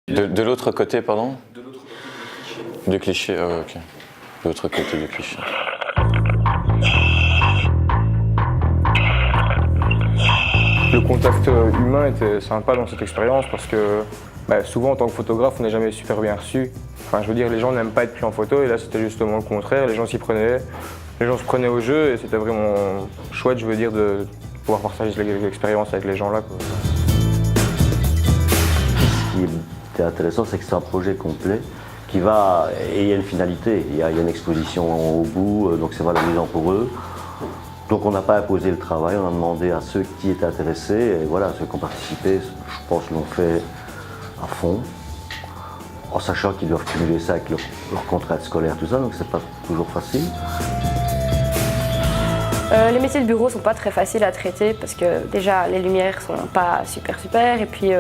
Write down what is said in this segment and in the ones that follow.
De l'autre côté, pardon? De l'autre côté Du cliché, ah ouais, ok. De l'autre côté du cliché. Le contact humain était sympa dans cette expérience parce que souvent en tant que photographe, on n'est jamais super bien reçu. Enfin, je veux dire, les gens n'aiment pas être pris en photo et là c'était justement le contraire. Les gens s'y prenaient, les gens se prenaient au jeu et c'était vraiment chouette, je veux dire, de pouvoir partager l'expérience avec les gens là, quoi. Ce qui était intéressant, c'est que c'est un projet complet qui va, et il y a une finalité, il y a une exposition au bout, donc c'est valorisant pour eux. Donc on n'a pas imposé le travail, on a demandé à ceux qui étaient intéressés, et voilà, ceux qui ont participé, je pense, l'ont fait à fond, en sachant qu'ils doivent cumuler ça avec leur contrainte scolaire, tout ça, donc c'est pas toujours facile. Les métiers de bureau sont pas très faciles à traiter parce que déjà les lumières sont pas super et puis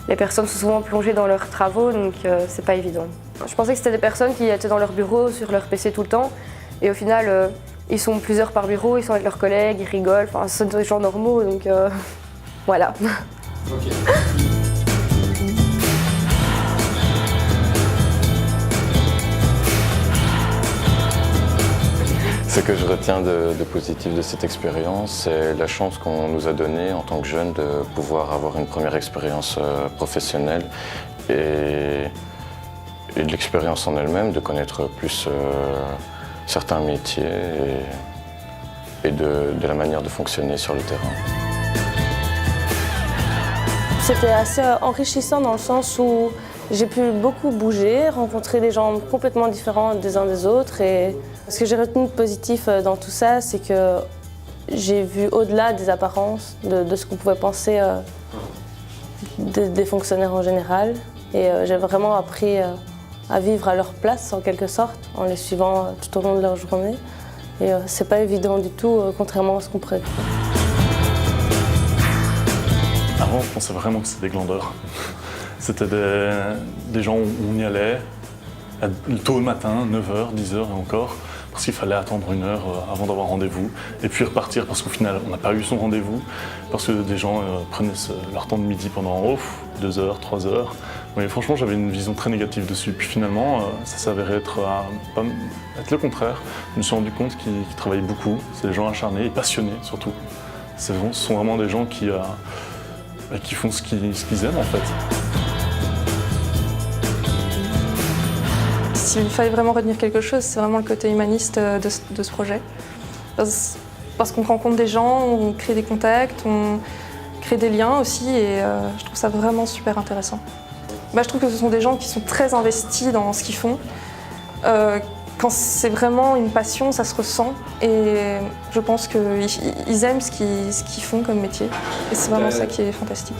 les personnes sont souvent plongées dans leurs travaux, donc c'est pas évident. Je pensais que c'était des personnes qui étaient dans leur bureau, sur leur PC tout le temps, et au final ils sont plusieurs par bureau, ils sont avec leurs collègues, ils rigolent, enfin ce sont des gens normaux, donc voilà. Okay. Ce que je retiens de positif de cette expérience, c'est la chance qu'on nous a donnée en tant que jeunes de pouvoir avoir une première expérience professionnelle et de l'expérience en elle-même, de connaître plus certains métiers et de la manière de fonctionner sur le terrain. C'était assez enrichissant dans le sens où j'ai pu beaucoup bouger, rencontrer des gens complètement différents des uns des autres. Et ce que j'ai retenu de positif dans tout ça, c'est que j'ai vu au-delà des apparences, de ce qu'on pouvait penser des fonctionnaires en général. Et j'ai vraiment appris à vivre à leur place en quelque sorte, en les suivant tout au long de leur journée. Et c'est pas évident du tout, contrairement à ce qu'on pourrait croire. Avant, je pensais vraiment que c'était des glandeurs. C'était des gens où on y allait tôt le matin, 9h, 10h et encore, parce qu'il fallait attendre 1 heure avant d'avoir rendez-vous, et puis repartir parce qu'au final, on n'a pas eu son rendez-vous, parce que des gens prenaient leur temps de midi pendant 2 heures, 3 heures. Mais franchement, j'avais une vision très négative dessus. Puis finalement, ça s'avérait être le contraire. Je me suis rendu compte qu'ils travaillaient beaucoup. C'est des gens acharnés et passionnés surtout. Ce sont vraiment des gens qui font ce qu'ils aiment en fait. S'il fallait vraiment retenir quelque chose, c'est vraiment le côté humaniste de ce projet. Parce qu'on rencontre des gens, on crée des contacts, on crée des liens aussi et je trouve ça vraiment super intéressant. Je trouve que ce sont des gens qui sont très investis dans ce qu'ils font. Quand c'est vraiment une passion, ça se ressent et je pense qu'ils aiment ce qu'ils font comme métier. Et c'est vraiment ça qui est fantastique.